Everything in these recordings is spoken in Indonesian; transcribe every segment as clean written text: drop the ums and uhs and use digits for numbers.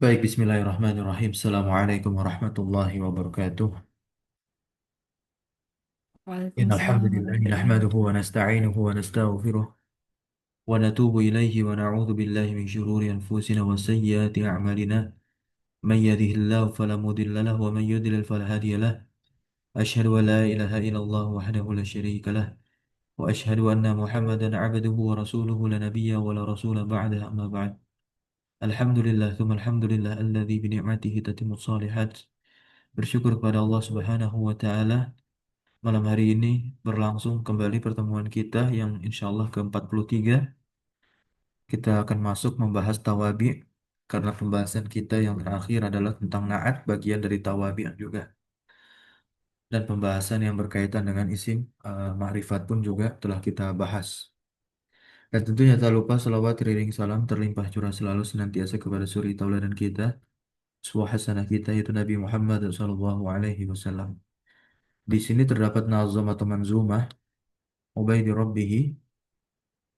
Baik, bismillahirrahmanirrahim. Assalamualaikum warahmatullahi wabarakatuh. Waalaikumsalam Innalhamdulillah, warahmatullahi nahmaduhu wa wabarakatuh. nasta'inuhu wa nastaghfiruh wa natubu ilaihi wa na'udzu billahi min shururi anfusina wa sayyiati a'malina. Man yahdihillahu fala mudilla lahu wa man yudlil fala hadiya lahu. Asyhadu an la ilaha illallah wahdahu la syarika lah wa asyhadu anna Muhammadan 'abduhu wa rasuluhu la nabiyya wa la rasula ba'dahu amma ba'd. Alhamdulillah, tsumma alhamdulillah alladzi bi ni'matihi tatimmus shalihat. Bersyukur kepada Allah Subhanahu wa taala. Malam hari ini berlangsung kembali pertemuan kita yang insya Allah ke-43. Kita akan masuk membahas tawabi karena pembahasan kita yang terakhir adalah tentang naat, bagian dari tawabi juga. Dan pembahasan yang berkaitan dengan isim ma'rifat pun juga telah kita bahas. Dan tentunya tak lupa selawat iring salam terlimpah curah selalu senantiasa kepada suri tauladan kita, uswah hasanah kita yaitu Nabi Muhammad SAW. Di sini terdapat nazam atau manzumah Ubaidi Rabbihi.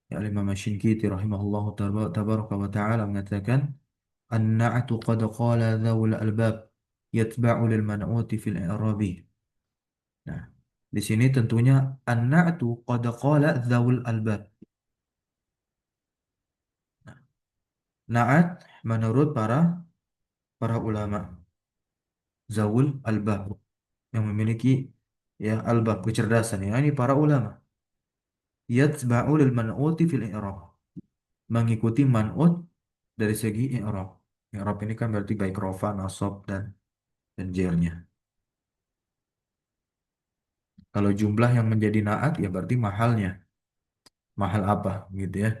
Ya, Imam Asy-Syinkiti rahimahullahu tabaraka wa ta'ala mengatakan an-na'tu qad qala dzawul albab yatba'u lil man'uti fil i'rabi. Nah, di sini tentunya an-na'tu qad qala dzawul albab. Nah, na'at menurut para ulama zawul albab yang memiliki ya albab kecerdasan ya ini para ulama yatba'u lil man'uti fil i'rab, mengikuti man'ut dari segi i'rab. I'rab ini kan berarti baik rofa, nasab dan jernya. Kalau jumlah yang menjadi naat ya berarti mahalnya. Mahal apa gitu ya.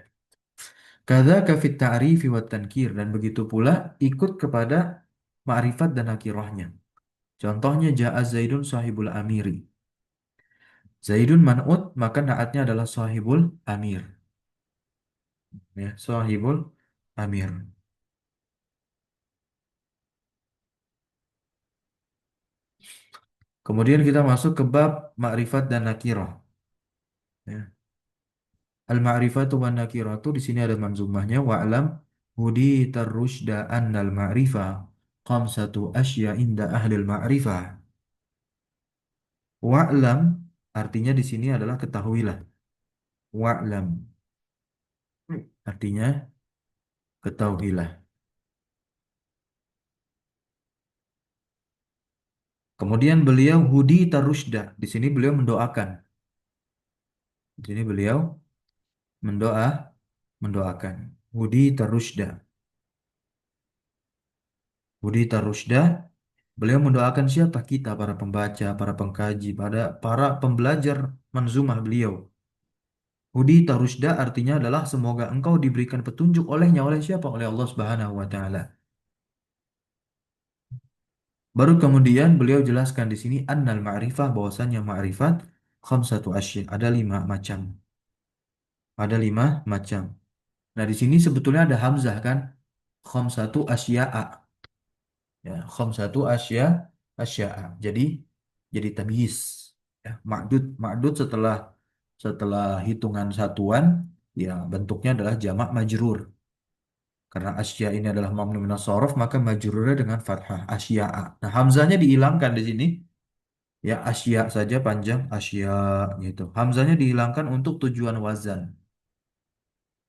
Kadzaka fit ta'rifi wat tankir, dan begitu pula ikut kepada ma'rifat dan nakirahnya. Contohnya ja'a Zaidun sahibul amiri. Zaidun man'ut maka naatnya adalah sahibul amir ya, sahibul amir. Kemudian kita masuk ke bab ma'rifat dan nakirah ya. Al-ma'rifatu wan nakiratu, di sini ada manzumahnya wa'lam hudi tarrusyda annal ma'rifah khamsatu asya inda ahlil ma'rifah. Wa'lam artinya di sini adalah ketahuilah. Wa'lam artinya ketahuilah. Kemudian beliau hudi tarusyda. Di sini beliau mendoakan. Di sini beliau mendoakan. Hudi tarusyda. Hudi tarusyda. Beliau mendoakan siapa? Kita, para pembaca, para pengkaji, para pembelajar manzumah beliau. Hudi tarusyda artinya adalah semoga engkau diberikan petunjuk olehnya, oleh siapa? Oleh Allah Subhanahu wa taala. Baru kemudian beliau jelaskan di sini annal ma'rifah, bahwasanya ma'rifat khamsatu asya, ada lima macam. Ada lima macam. Nah, di sini sebetulnya ada hamzah kan? Khamsatu asya'a. Ya, khamsatu asya'a. Jadi tamyiz. Ya, ma'dud setelah hitungan satuan, ya bentuknya adalah jamak majrur. Karena asya ini adalah mamnu minas shorof, maka majrurnya dengan fathah asya'a. Nah, hamzahnya dihilangkan di sini. Ya, asya saja panjang asya gitu. Hamzahnya dihilangkan untuk tujuan wazan.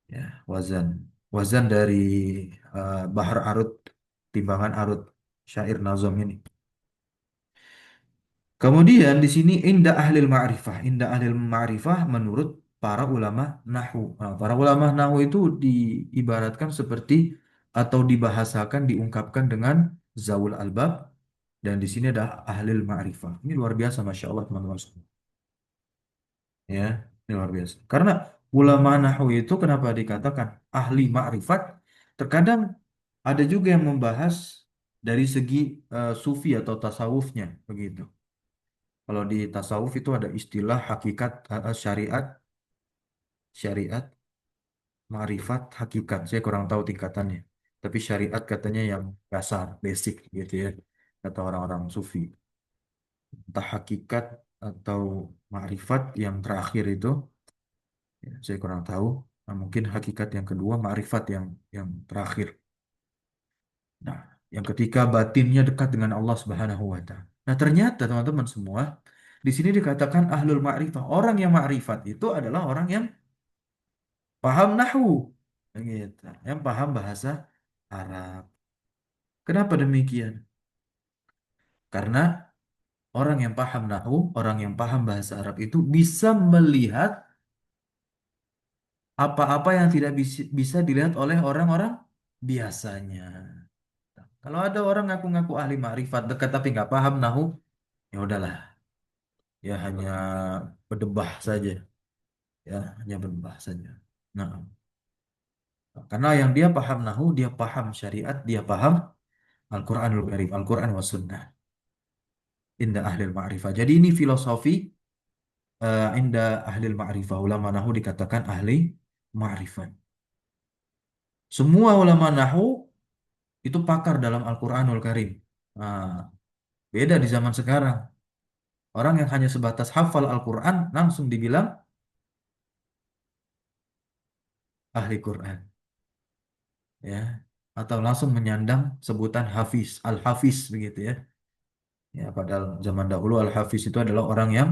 Ya, wazan. Wazan dari bahar arut, timbangan arut syair nazam ini. Kemudian di sini indah ahlil ma'rifah. Indah ahlil ma'rifah menurut para ulama nahu. Nah, para ulama nahu itu diibaratkan seperti atau dibahasakan, diungkapkan dengan zaul albab, dan di sini ada ahlil ma'rifah. Ini luar biasa, masya Allah teman-teman. Ya, ini luar biasa. Karena ulama nahwu itu kenapa dikatakan ahli ma'rifat? Terkadang ada juga yang membahas dari segi sufi atau tasawufnya begitu. Kalau di tasawuf itu ada istilah hakikat, syariat, syariat, ma'rifat, hakikat. Saya kurang tahu tingkatannya. Tapi syariat katanya yang dasar, basic gitu ya. Kata orang-orang sufi. Entah hakikat atau ma'rifat yang terakhir itu, ya, saya kurang tahu. Nah, mungkin hakikat yang kedua, ma'rifat yang terakhir. Nah, yang ketika batinnya dekat dengan Allah Subhanahu wa taala. Nah, ternyata teman-teman semua, di sini dikatakan ahlul ma'rifah. Orang yang ma'rifat itu adalah orang yang paham nahwu. Gitu. Yang paham bahasa Arab. Kenapa demikian? Karena orang yang paham nahwu, orang yang paham bahasa Arab itu bisa melihat apa-apa yang tidak bisa dilihat oleh orang-orang biasanya. Kalau ada orang ngaku-ngaku ahli makrifat dekat tapi nggak paham nahu, ya udahlah, ya hanya berdebah saja, ya hanya berdebah saja. Nah, karena yang dia paham nahu, dia paham syariat, dia paham Al-Quranul Karim, Al-Quran was Sunnah, indah ahli ma'rifah. Jadi ini filosofi indah ahli ma'rifah. Ulama nahu dikatakan ahli ma'rifat. Semua ulama nahu itu pakar dalam Al-Quranul Karim. Nah, beda di zaman sekarang. Orang yang hanya sebatas hafal Al-Quran langsung dibilang ahli Quran, ya, atau langsung menyandang sebutan Hafiz, Al-Hafiz begitu ya. Ya, padahal zaman dahulu Al-Hafiz itu adalah orang yang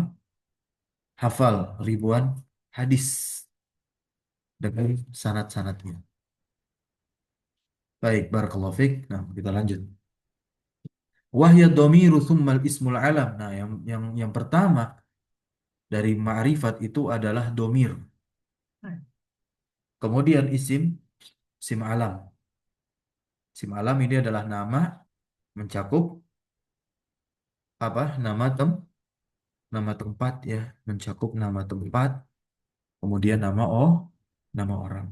hafal ribuan hadis dengan sanad-sanadnya. Baik, barakallahu fiik. Nah, kita lanjut. Wahya dhamiru tsummal ismul alam. Nah, yang pertama dari ma'rifat itu adalah domir. Kemudian isim alam. Isim alam ini adalah nama mencakup apa? Nama tempat ya, mencakup nama tempat, kemudian nama orang.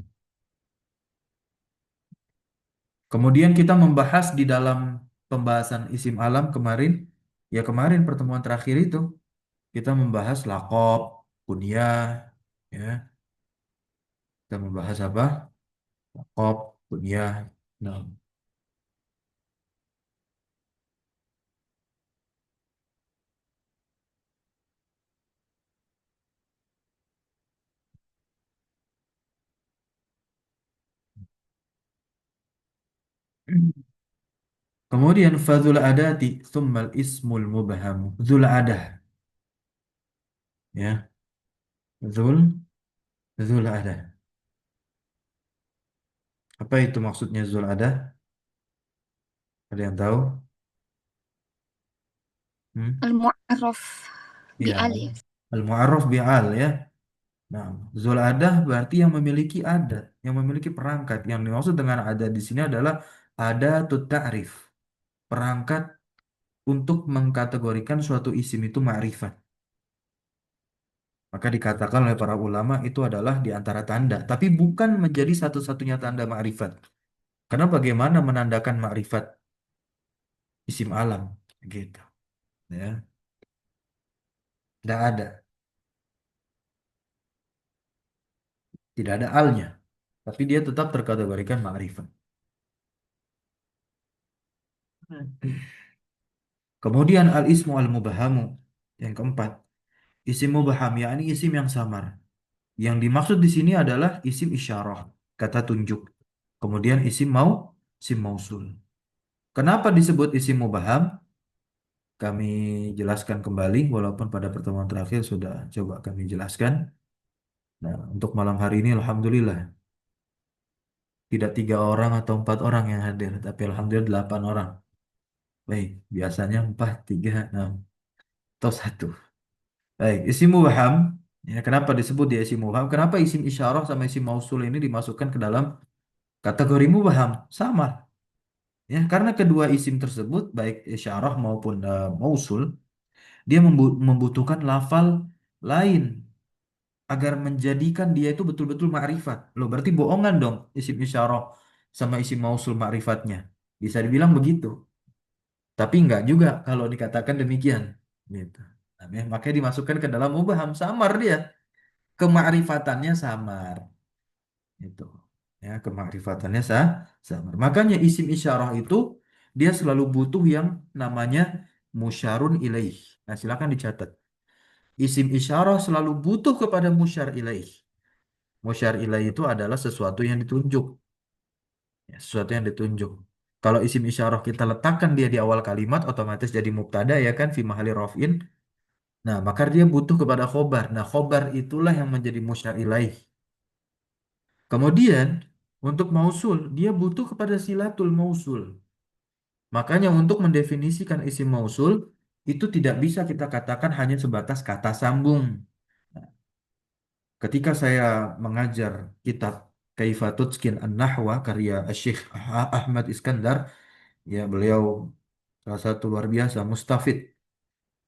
Kemudian kita membahas di dalam pembahasan isim alam kemarin, ya kemarin pertemuan terakhir itu kita membahas lakob, kunyah, ya. Kita membahas apa? Lakob, kunyah. Nah. Kemudian fadzul adati tsummal ismul mubham. Dzul adah, ya. Dzul adah. Apa itu maksudnya dzul adah? Ada yang tahu? Hmm? المعرف Ya, بألف. al-mu'arraf bi'al ya. Nah, zul adah berarti yang memiliki adat, yang memiliki perangkat. Yang dimaksud dengan adat di sini adalah adatut ta'rif, perangkat untuk mengkategorikan suatu isim itu ma'rifat. Maka dikatakan oleh para ulama itu adalah di antara tanda, tapi bukan menjadi satu-satunya tanda ma'rifat. Karena bagaimana menandakan ma'rifat isim alam gitu, ya. Tidak ada, tidak ada alnya, tapi dia tetap terkategorikan ma'rifat. Kemudian al-ismu al-mubahamu. Yang keempat, isim mubaham, yakni isim yang samar. Yang dimaksud di sini adalah isim isyarah, kata tunjuk. Kemudian isim mausul. Kenapa disebut isim mubaham? Kami jelaskan kembali, walaupun pada pertemuan terakhir sudah coba kami jelaskan. Nah, untuk malam hari ini, alhamdulillah, tidak 3 orang atau 4 orang yang hadir, tapi alhamdulillah 8 orang. Baik, biasanya 4, 3, 6, atau 1. Baik, isim mubham. Ya, kenapa disebut dia isim mubham? Kenapa isim isyarah sama isim mausul ini dimasukkan ke dalam kategori mubham? Sama. Ya, karena kedua isim tersebut, baik isyarah maupun mausul, dia membutuhkan lafal lain agar menjadikan dia itu betul-betul ma'rifat. Loh, berarti bohongan dong isim isyarah sama isim mausul ma'rifatnya. Bisa dibilang begitu. Tapi enggak juga kalau dikatakan demikian. Gitu. Nah, makanya dimasukkan ke dalam mubham. Samar dia. Kemakrifatannya samar itu, ya, kemakrifatannya samar. Makanya isim isyarah itu dia selalu butuh yang namanya musyarun ilaih. Nah, silakan dicatat, isim isyarah selalu butuh kepada musyar ilaih. Musyar ilaih itu adalah sesuatu yang ditunjuk, ya, sesuatu yang ditunjuk. Kalau isim isyarah kita letakkan dia di awal kalimat, otomatis jadi mubtada ya kan, fi mahalli raf'in. Nah, maka dia butuh kepada khobar. Nah, khobar itulah yang menjadi musyar ilaih. Kemudian, untuk mausul, dia butuh kepada silatul mausul. Makanya untuk mendefinisikan isim mausul, itu tidak bisa kita katakan hanya sebatas kata sambung. Nah, ketika saya mengajar kitab Kaifatutskil An-Nahwa karya Syekh Ahmad Iskandar, ya beliau salah satu luar biasa, mustafid,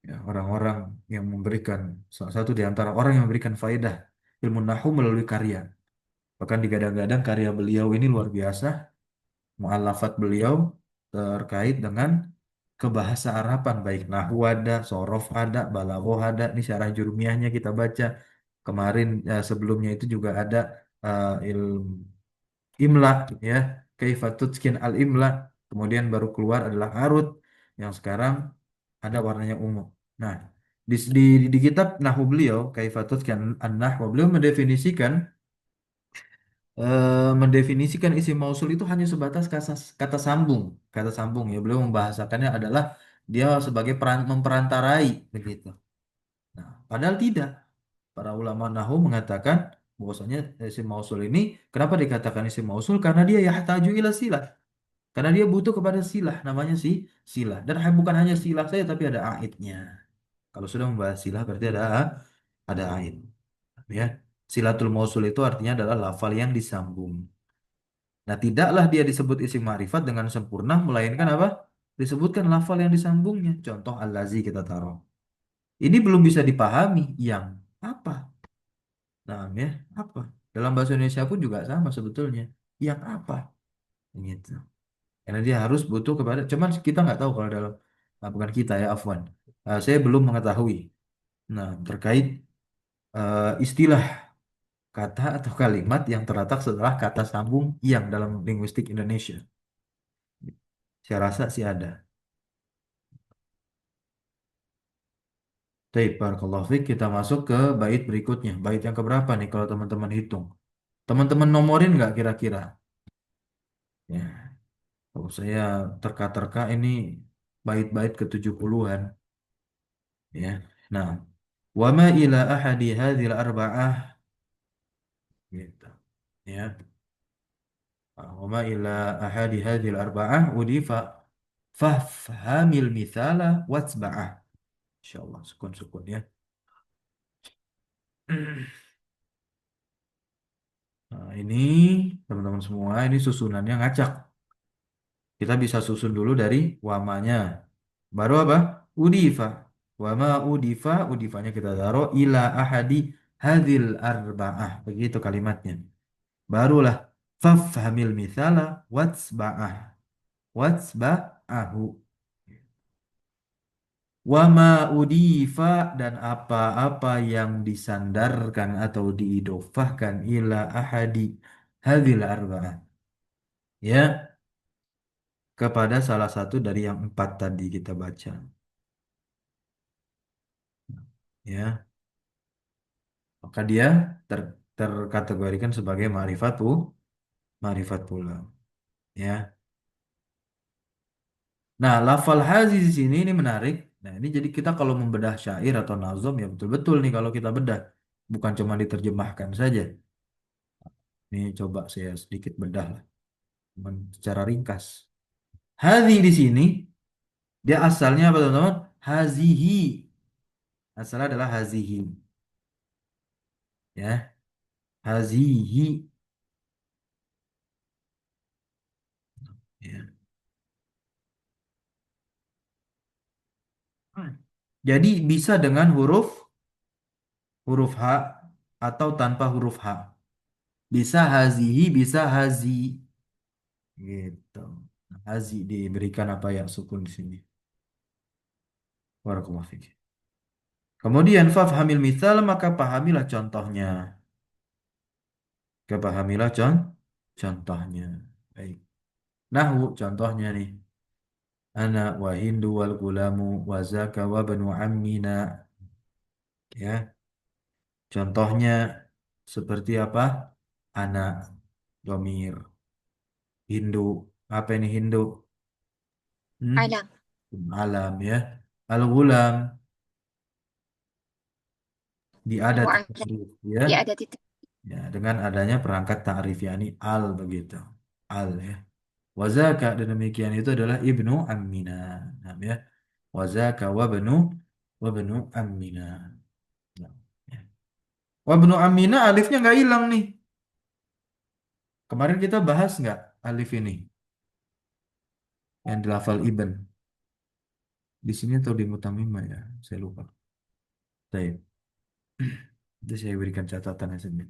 ya, orang-orang yang memberikan salah satu di antara orang yang memberikan faedah ilmu nahu melalui karya. Bahkan digadang-gadang karya beliau ini luar biasa, mu'allafat beliau terkait dengan kebahasa Araban, baik nahwu ada, sorof ada, balaghah ada. Ini syarah jurumiyahnya kita baca. Kemarin sebelumnya itu juga ada ilmu imla, ya, kaifatutskin al imla. Kemudian baru keluar adalah arut yang sekarang ada warnanya ungu. Nah, di kitab nahwu beliau kaifatutskin an-nahwu, beliau mendefinisikan isim mausul itu hanya sebatas kata sambung. Kata sambung ya, beliau membahasakannya adalah dia sebagai memperantarai begitu. Nah, padahal tidak. Para ulama nahwu mengatakan bahwasanya isim mausul ini kenapa dikatakan isim mausul? Karena dia yahtaju ila silah. Karena dia butuh kepada silah, namanya silah. Dan bukan hanya silah saja tapi ada aidnya. Kalau sudah membahas silah berarti ada aid, ya. Silatul mausul itu artinya adalah lafal yang disambung. Nah, tidaklah dia disebut isim ma'rifat dengan sempurna, melainkan apa? Disebutkan lafal yang disambungnya. Contoh allazi kita taruh. Ini belum bisa dipahami. Yang apa? Nah, ya, apa? Dalam bahasa Indonesia pun juga sama sebetulnya. Yang apa? Gitu. Karena dia harus butuh kepada, cuman kita nggak tahu kalau dalam, nah, bukan kita ya, Afwan. Saya belum mengetahui. Nah, terkait istilah kata atau kalimat yang terletak setelah kata sambung yang dalam linguistik Indonesia. Saya rasa sih ada. Baik, barakallahu fiik. Kita masuk ke bait berikutnya. Bait yang keberapa nih kalau teman-teman hitung? Teman-teman nomorin nggak kira-kira? Ya, kalau saya terka-terka ini bait-bait ke 70-an. Ya. Nah, wa ma ila ahadi hadhil arba'ah gitu. Ya. Wa ma ila ahadi hadhil arba'ah udifa fafhamil mithala watsba'ah. Insyaallah sukun-sukun ya. Nah, ini teman-teman semua ini susunannya ngacak. Kita bisa susun dulu dari wamanya. Baru apa? Udifa. Wama udifa, udifanya kita taruh ila ahadi hadil arba'ah. Begitu kalimatnya. Barulah fafhamil mithala watsba'ah. Watsba'ahu. Wama udifa dan apa-apa yang disandarkan atau diidofahkan ila ahadi hadil arba'ah. Ya, kepada salah satu dari yang empat tadi kita baca. Ya, maka dia terkategorikan sebagai ma'rifat pula. Ya. Nah, lafal hazi di sini ini menarik. Nah, ini jadi kita kalau membedah syair atau nazom ya betul-betul nih kalau kita bedah, bukan cuma diterjemahkan saja. Ini coba saya sedikit bedah lah, secara ringkas. Hazi di sini dia asalnya apa teman-teman? Hazihi. Asalnya adalah hazihi. Ya, hazihi. Ya. Jadi bisa dengan huruf H atau tanpa huruf H. Bisa hazihi, bisa hazi. Gitu. Nah, hazi diberikan apa ya sukun di sini. Barakallahu fiik. Kemudian fafhamil misal maka pahamilah contohnya. Kepahamilah contohnya. Baik. Nahwu contohnya nih. Ana wa hindu wal gulamu wa zaka wa banu ammina. Ya. Contohnya seperti apa? Anak domir. Hindu. Apa ini Hindu? Hmm? Alam. Alam ya. Al-ghulam di ada Mu'annas. ta'rif ya. Ya ada titik. Ya, dengan adanya perangkat ta'rif yakni al begitu. Al ya. Wazaka dan demikian itu adalah ibnu Ammina. Nah, ya. Wazaka wabnu Ammina. Nah, ya. Wabnu Ammina alifnya nggak hilang nih. Kemarin kita bahas nggak alif ini yang di lafal ibn. Di sini atau di mutamimah ya, saya lupa. Baik, itu saya berikan catatannya saja.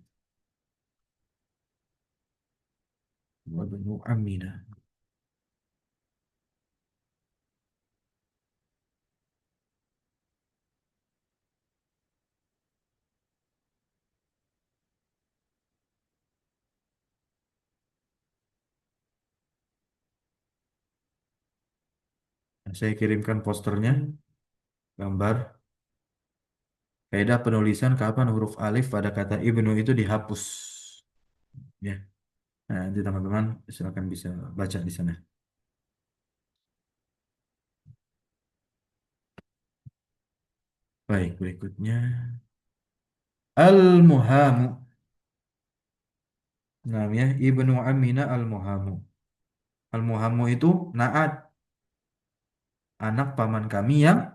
Wabnu Ammina. Nah, saya kirimkan posternya, gambar. Kaidah penulisan kapan huruf alif pada kata ibnu itu dihapus. Ya, nah, nanti teman-teman silakan bisa baca di sana. Baik, berikutnya al-muhamu. Namanya ibnu Amina al-muhamu. Al-muhamu itu naat, anak paman kami yang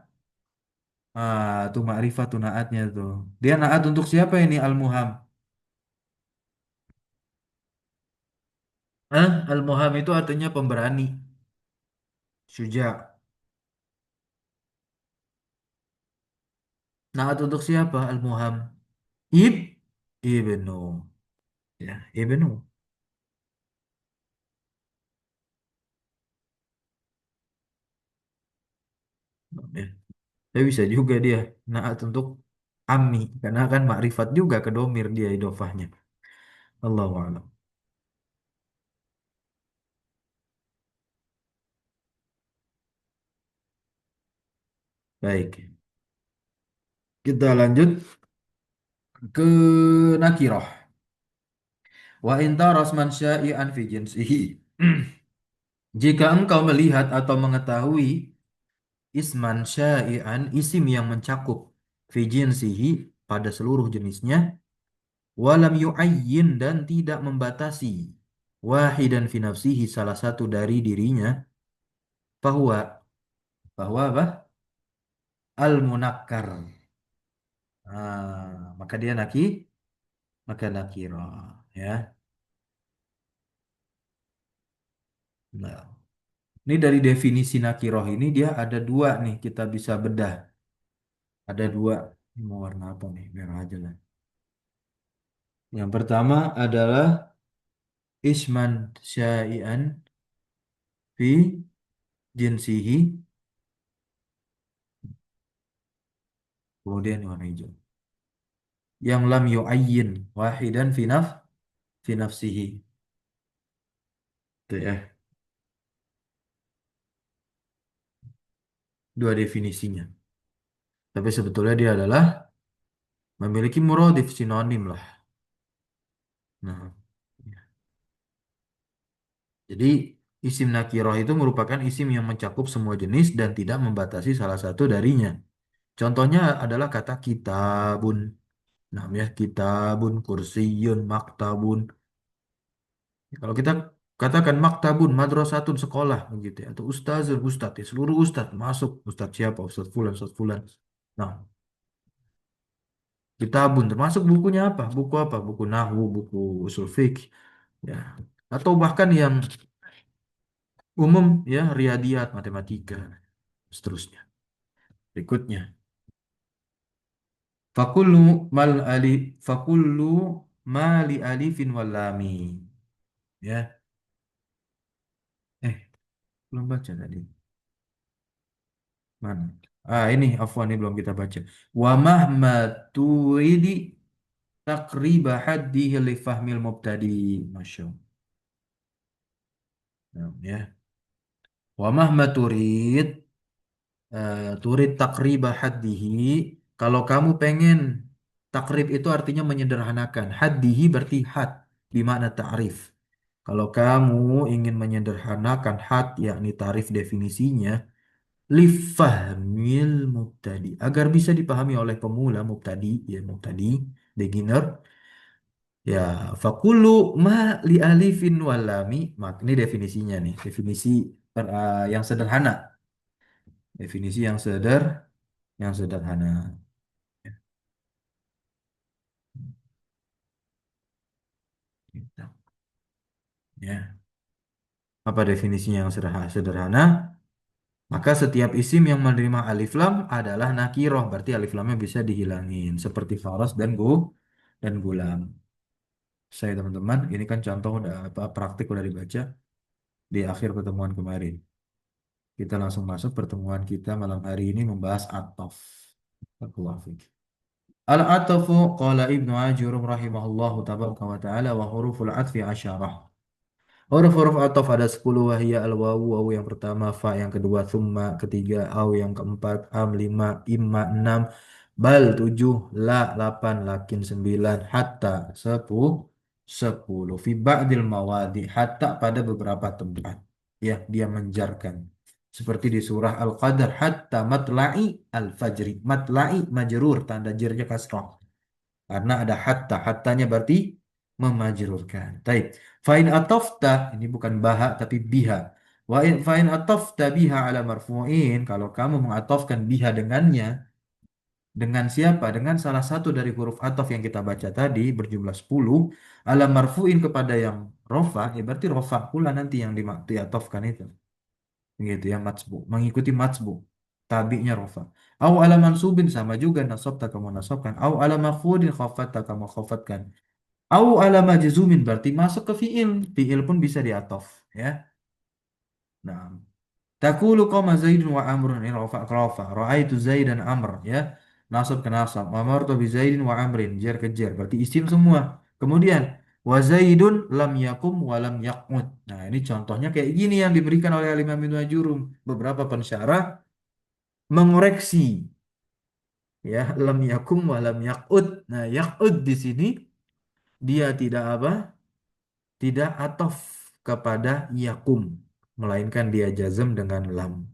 tuh makrifat tuh naatnya tuh. Dia naat untuk siapa ini al-muham? Al-muham itu artinya pemberani, syuja. Naat untuk siapa al-muham? Ibnu. Ya, ibnu. Ya. Tapi bisa juga dia naat untuk ammi karena kan makrifat juga ke domir dia idofahnya. Allahu a'lam. Baik, kita lanjut ke nakirah. Wa inta rasman syai'an fi jinsihi. Jika engkau melihat atau mengetahui isman syai'an isim yang mencakup fi jinsihi pada seluruh jenisnya walam yu'ayyin dan tidak membatasi wahidan fi nafsihi salah satu dari dirinya bahwa bahwa apa? Al-munakkar. Maka dia maka nakirah ya. Nah, ini dari definisi nakiroh ini dia ada dua nih kita bisa bedah. Ada dua. Ini mau warna apa nih? Merah aja lah. Yang pertama adalah isman syai'an fi jinsihi. Kemudian warna hijau. Yang lam yu'ayyin wahidan fi nafsihi. Itu ya. Dua definisinya. Tapi sebetulnya dia adalah memiliki muradif sinonim lah. Nah, jadi isim nakiroh itu merupakan isim yang mencakup semua jenis dan tidak membatasi salah satu darinya. Contohnya adalah kata kitabun. Namanya kitabun, kursiyun, maktabun. Kalau kita katakan maktabun, madrasatun, sekolah begitu ya. Atau ustazun, ustadz ya. Seluruh ustadz masuk. Ustadz siapa? Ustadz fulan, Ustadz fulan. Nah, kitabun termasuk bukunya apa? Buku apa? Buku nahwu, buku usul fiqh ya. Atau bahkan yang umum ya, riyadiyat, matematika, seterusnya. Berikutnya, fakullu mal ali fakullu mali alifin walami. Ya, eh belum baca tadi. Mana? Ini afwan ini belum kita baca. Wa mahma turidi takriba haddihi li fahmil mubtadi. Masya Allah. Nah, ya. Wa mahma turid takriba haddihi. Kalau kamu pengen takrib itu artinya menyederhanakan. Haddihi berarti had di makna ta'rif. Kalau kamu ingin menyederhanakan had, yakni tarif definisinya, lifahmil mubtadi, agar bisa dipahami oleh pemula mubtadi, ya mubtadi, beginner, ya fakulu ma li alifin walami, mak ini definisinya nih, definisi yang sederhana, definisi yang sederhana. Ya, gitu. Ya. Apa definisinya yang sederhana? Sederhana, maka setiap isim yang menerima alif lam adalah nakiroh, berarti alif lamnya bisa dihilangin, seperti faros dan gulam. Saya teman-teman, ini kan contoh udah apa praktik udah dibaca di akhir pertemuan kemarin. Kita langsung masuk pertemuan kita malam hari ini membahas atof. Aku Al-atafu qala Ibnu Ajurum rahimahullahu tabaraka wa ta'ala wa huruful atfi asyarah. Huruf-huruf ataf ada 10 wahia al-wawu, wawu yang pertama, fa yang kedua, thumma ketiga, au yang keempat, am 5, imma 6, bal 7, la 8, lakin 9, hatta 10, 10. Fi ba'dil mawadi, hatta pada beberapa tempat. Ya, dia menjarkan. Seperti di surah Al-Qadar, hatta matla'i al-fajri. Matla'i majrur, tanda jirnya kasrah. Karena ada hatta, hattanya berarti memajrurkan. Taib. Fa'in atofta, ini bukan baha tapi biha. Fa'in atofta biha ala marfu'in, kalau kamu mengatofkan biha dengannya, dengan siapa? Dengan salah satu dari huruf atof yang kita baca tadi, berjumlah 10, ala marfu'in kepada yang rofa, ya berarti rofa pula nanti yang diatofkan itu. Gitu ya, matsbu. Mengikuti matsbu. Tabi'nya rofa. Au ala mansubin, sama juga nasabta kamu nasabkan. Au ala makhfudin khafatta kamu khafatkan. Au ala majzumin berarti masuk ke fiil. Fiil pun bisa diatof, ya. Nah, takulu qama Zaidun wa Amrun, ini rafa rafa. Ra'aitu Zaidan Amr, ya. Nasab ke nasab. Amartu bi Zaidin wa Amrin, jar ke jar. Berarti isim semua. Kemudian wa Zaidun lam yakum wa lam yaqut. Nah, ini contohnya kayak gini yang diberikan oleh Al-Imam Ibnu Ajurum. Beberapa pensyarah mengoreksi, ya, lam yakum wa lam yaqut. Nah, yaqut di sini dia tidak apa? Tidak atof kepada yakum, melainkan dia jazm dengan lam.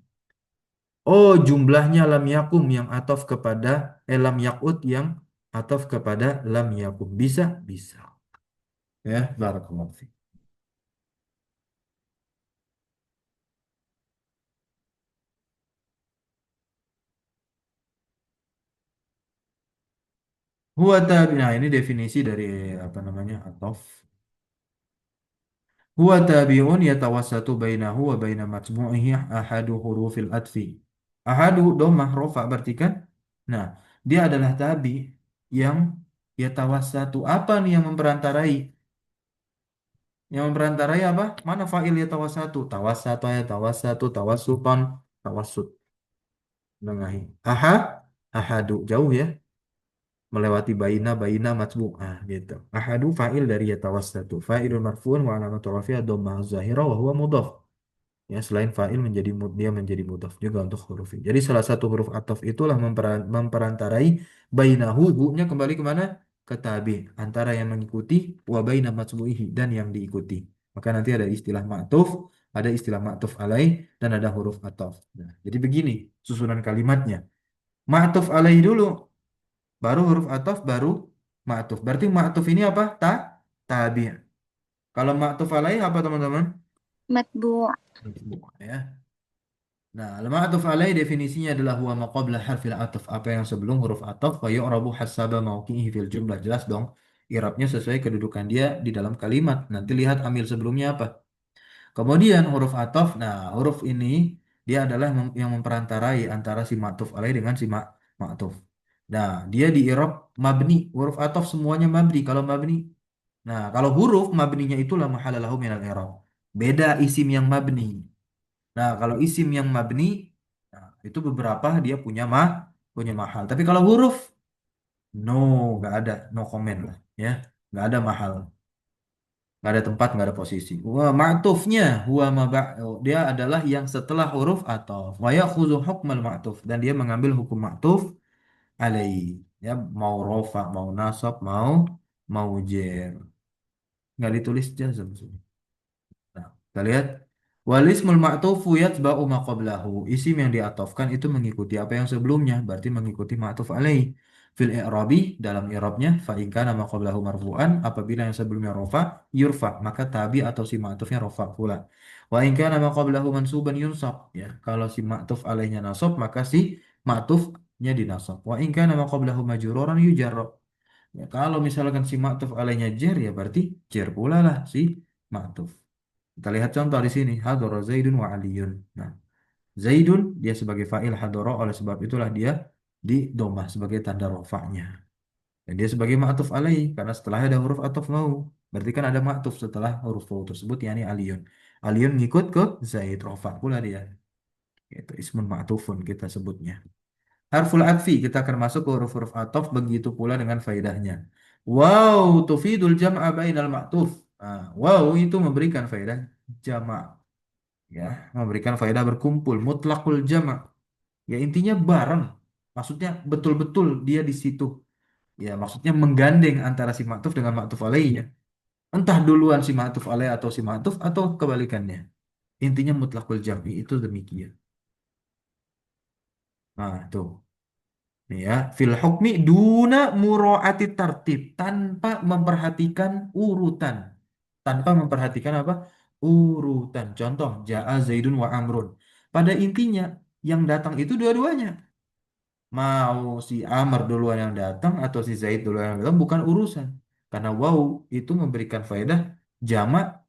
Oh, jumlahnya lam yakum yang atof kepada lam yakut yang atof kepada lam yakum. Bisa? Bisa. Ya, barakallahu fiik. Huwa tabi. Nah, ini definisi dari apa namanya? Atof. Huwa tabi'un yatawassatu bainahu wa baina matbu'ihi ahadu hurufil atfi. Ahadu dhammah rofa berarti kan? Nah, dia adalah tabi yang yatawassatu. Apa nih yang memperantarai? Yang memperantarai apa? Mana fa'il yatawassatu? Tawassatu ya tawassatu tawassutan tawassut. Nengahi. Ahadu jauh ya, melewati baina matbu'ah gitu. Ahadu fa'il dari yatawassatu. Fa'ilun marfu'un wa alamatu rafi'ah dhammah zahira wa huwa mudhaf. Ya, selain fa'il menjadi dia menjadi mudhaf juga untuk huruf ini. Jadi salah satu huruf ataf itulah memperantarai bainahu, hu-nya kembali kemana? Ke tabi, antara yang mengikuti wa baina matbu'ihi dan yang diikuti. Maka nanti ada istilah ma'tuf, ada istilah ma'tuf alaih, dan ada huruf ataf. Nah, jadi begini susunan kalimatnya. Ma'tuf alaih dulu, baru huruf ataf, baru ma'tuf. Berarti ma'tuf ini apa? Tabi. Kalau ma'tuf alaih apa teman-teman? matbu' Matbu', ya. Nah, al-ma'tuf alaih definisinya adalah huwa ma qabla harfil ataf, apa yang sebelum huruf ataf, wa yu'rabu hasaba mauqi'ihi fil jumlah. Jelas dong. I'rabnya sesuai kedudukan dia di dalam kalimat. Nanti lihat amil sebelumnya apa. Kemudian huruf ataf, nah huruf ini dia adalah yang memperantarai antara si ma'tuf alaih dengan si ma'tuf. Nah, dia di i'rab mabni. Huruf ataf semuanya mabni kalau mabni. Nah, kalau huruf mabninya itulah mahalalahu minal i'rab. Beda isim yang mabni. Nah, kalau isim yang mabni, nah, itu beberapa dia punya mahal. Tapi kalau huruf, no, nggak ada, no comment lah, ya, nggak ada mahal, nggak ada tempat, nggak ada posisi. Wah, ma'tufnya, dia adalah yang setelah huruf atau wa ya'khudhu hukmal ma'tuf, dan dia mengambil hukum ma'tuf alaihi. Ya, mau rofa, mau nasab, mau jer. Nggak ditulis jazm. Kita lihat. Walismul ma'tufu yatba'u ma qablahu. Isim yang diatofkan itu mengikuti apa yang sebelumnya, berarti mengikuti ma'tuf alaih. Fil i'rabi dalam i'rabnya fa in kana ma qablahu marfu'an apabila yang sebelumnya rofa yurfa maka tabi atau si ma'tufnya rofa pula. Wa in kana ma qablahu mansuban yunsab ya. Kalau si ma'tuf alaihnya nasab maka si ma'tufnya dinasab. Wa in kana ma qablahu majruran yujarra. Ya, kalau misalkan si ma'tuf alaihnya jer ya berarti jer pula lah si ma'tuf. Kita lihat contoh di sini. Hadara Zaidun wa Aliyun. Nah, Zaidun dia sebagai fa'il hadara oleh sebab itulah dia di domah sebagai tanda rofaknya. Dan dia sebagai ma'tuf alaih karena setelahnya ada huruf ataf mau. Berarti kan ada ma'tuf setelah huruf waw tersebut yakni Aliyun. Aliyun ngikut ke Zaid rofa pula dia. Itu ismun ma'tufun kita sebutnya. Harful atfi kita akan masuk ke huruf-huruf ataf begitu pula dengan faedahnya. Wow, tufidul jam'a bainal ma'tuf. Nah, wow itu memberikan faedah jama' ya, memberikan faedah berkumpul mutlakul jama' ya intinya bareng. Maksudnya betul-betul dia di situ. Ya, maksudnya menggandeng antara si ma'tuf dengan ma'tuf alaihnya. Entah duluan si ma'tuf alaih atau si ma'tuf atau kebalikannya. Intinya mutlakul jam'i itu demikian. Nah, tuh. Nih ya, fil hukmi duna muro'ati tartib tanpa memperhatikan urutan. Tanpa memperhatikan apa? Urutan. Contoh, ja'a Zaidun wa Amrun. Pada intinya yang datang itu dua-duanya. Mau si Amr duluan yang datang atau si Zaid duluan yang datang bukan urusan. Karena wow itu memberikan faedah jamak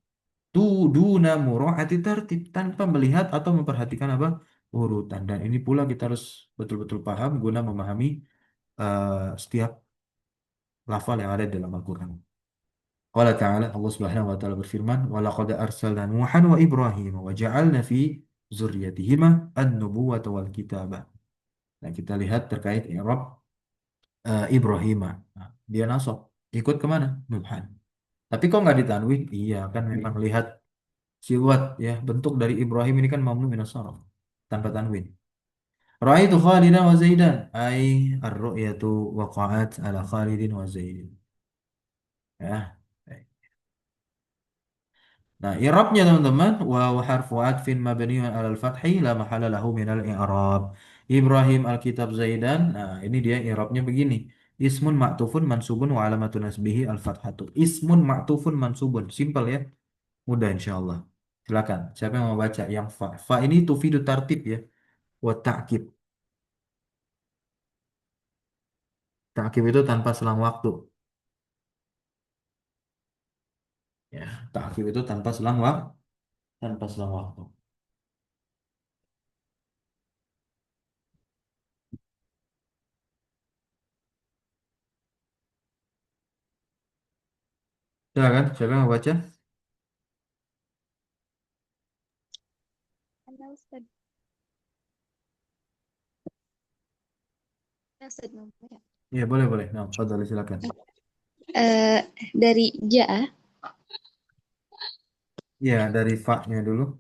tu duna muro'ati tartib tanpa melihat atau memperhatikan apa? Urutan. Dan ini pula kita harus betul-betul paham guna memahami setiap lafal yang ada dalam Al-Quran. Qala ta'ala Allah Subhanahu wa taala berfirman, "Wa laqad arsalna Nuhan wa Ibrahim wa ja'alna fi dzurriyyatihima an-nubuwata wal kitaba." Nah, kita lihat terkait i'rab Ibrahim. Nah, dia nasab. Ikut kemana? Nuhan. Tapi kok nggak ditanwin? Iya, kan memang lihat siwat ya, bentuk dari Ibrahim ini kan mamnu minas sarf tanpa tanwin. Ra'aitu Khalidan wa Zaidan. Ai ar-ru'yatu waqa'at ala Khalidin wa Zaidin. Ya. Nah, i'rabnya teman-teman wa harfu atfin mabniun 'alal fathi la mahalla lahu minal i'rab. Ibrahim Alkitab Zaidan. Nah, ini dia i'rabnya begini. Ismun ma'tufun mansubun wa alamatun nasbihi al-fathatu. Ismun ma'tufun mansubun. Simpel ya. Mudah insyaallah. Silakan. Siapa yang mau baca yang fa? Fa ini tufidu tartib ya. Wa ta'kib. Ta'kib itu tanpa selang waktu. Ya, ta'kib itu tanpa selang waktu. Tanpa selang waktu. Silakan. Siapa yang mau baca? Halo Ustaz. Ya, Ustaz mau baca. Iya, boleh, boleh. Nah, fadhali silakan. Eh, dari Ja'a, Ya, dari fa-nya dulu.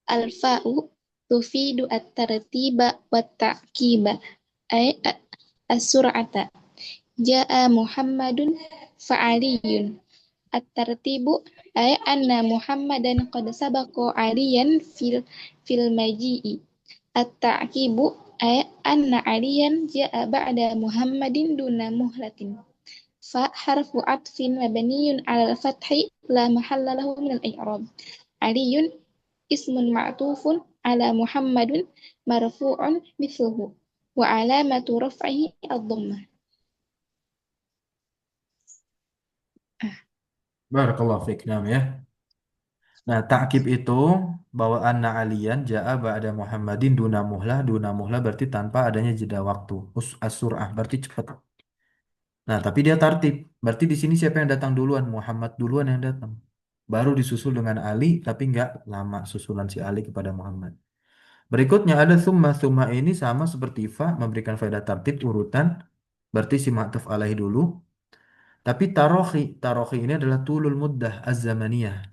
al-fa'u tufidu at-tartiba wa ta'kiba ay as-sur'ata. Ja'a Muhammadun fa'aliyun. At-tartibu ay anna Muhammadan qad sabaqa aliyan fil maji'i. At-ta'kibu ay anna aliyan ja'a ba'da Muhammadin duna muhlatin. فحرف عطف مبني على الفتح لا محل له من الإعراب علي اسم معطوف على محمد مرفوع مثله وعلامة رفعه الضمة. Barakallahu fiik. Nah, ya. Nah, ta'kib itu bahwa anna aliyan ja'a ba'da Muhammadin duna muhlah berarti tanpa adanya jeda waktu. As-sur'ah berarti cepat. Nah, tapi dia tartib. Berarti di sini siapa yang datang duluan? Muhammad duluan yang datang. Baru disusul dengan Ali, tapi nggak lama susulan si Ali kepada Muhammad. Berikutnya ada summa. Summa ini sama seperti fa, memberikan faedah tartib urutan. Berarti si ma'tuf alaih dulu. Tapi tarohi. Tarohi ini adalah tulul muddah az-zamaniyah.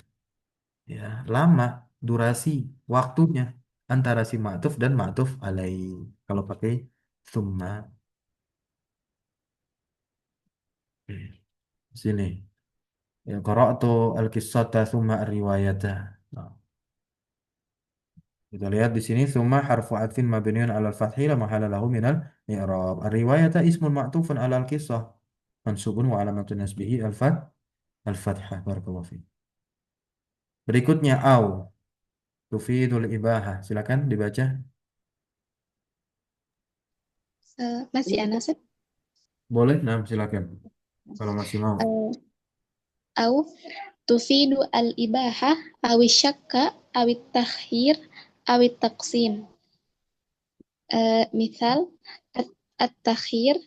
Ya, lama durasi waktunya antara si ma'tuf dan ma'tuf alaih. Kalau pakai summa. Sini. Ya, qara'tu al-qissata tsumma ar-riwayata. Nah, kita lihat di sini tsumma harfu atfin mabniun 'alal fathi la mahalla lahu minal i'rab. Ar-riwayata ismun ma'tufun 'alal qissah mansubun wa alamatun nasbihi al-fathah. Barakallahu fiik. Berikutnya au tufidul ibahah. Silakan dibaca. Masih Ana, Sep? Boleh? Nah, silakan. Kalau masih mau. Eh, au tufidu al-ibahah awi syakka awi takhir awi taqsim. Misal at-takhir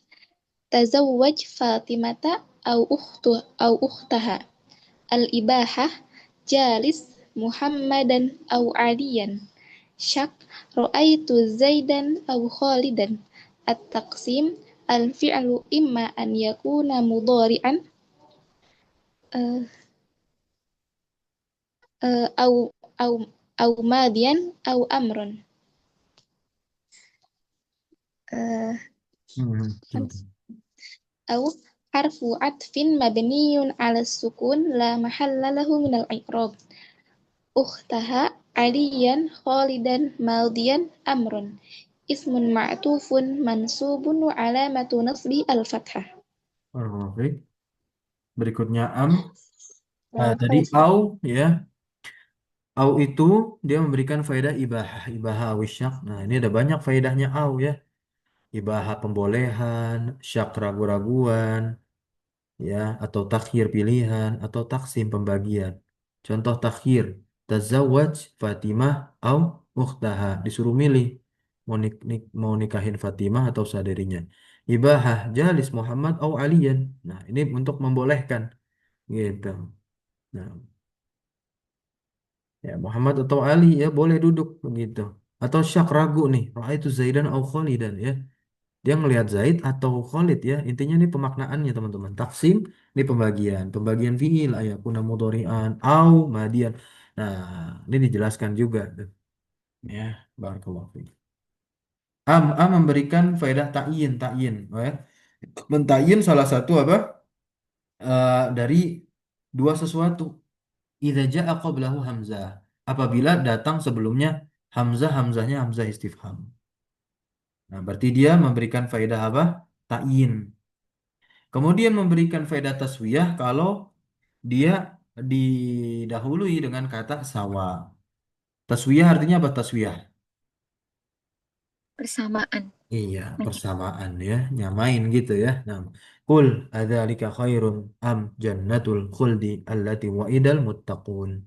tazawwaj Fatimata au ukhtaha. Al-ibahah jalis Muhammadan au Aliyan. Syak ra'aitu Zaidan au Khalidan. At-taqsim al-fi'lu imma an yakuna mudhari'an eh, au au au madian au amron. Eh, Silakan. au harfu atfin mabniyun ala sukun la mahalla lahu minal i'rab. Ukhtaha aliyan khalidan madian amrun. Ismun ma'tufun mansubun wa alamatu nasbi al-fathah. Barakallahu fiik. Berikutnya am. Tadi Khalas. au ya. Au itu dia memberikan faedah ibahah, ibahah wisyak. Nah, ini ada banyak faedahnya au ya. Ibahah pembolehan, syak ragu-raguan, ya, atau takhir pilihan, atau taksim pembagian. Contoh takhir, tazawwaj Fatimah au ukhtaha, disuruh milih mau nikahin Fatimah atau saudarinya. Ibahah jalis Muhammad au Aliyan. Nah, ini untuk membolehkan gitu. Nah, ya Muhammad atau Ali ya boleh duduk begitu. Atau syak ragu nih, itu Zaidan au Khalidan ya. Dia ngelihat Zaid atau Khalid ya. Intinya ini pemaknaannya teman-teman. Taksim ini pembagian. Pembagian fiil ayakuna mudhari'an au madian. Nah, ini dijelaskan juga tuh. Ya, barakallahu fiik. Am memberikan faedah ta'yin, ta'yin, ya. Mentakyin salah satu apa? Dari dua sesuatu. Idza ja'a qablahu hamzah. Apabila datang sebelumnya hamzah, hamzahnya hamzah istifham. Nah, berarti dia memberikan faedah apa? Ta'yin. Kemudian memberikan faedah taswiyah kalau dia didahului dengan kata sawa. Taswiyah artinya apa taswiyah? Persamaan. Iya, persamaan ya, nyamain gitu ya. Nah, qul adzalika khairun am jannatul khuldi allati wa'idal muttaqun.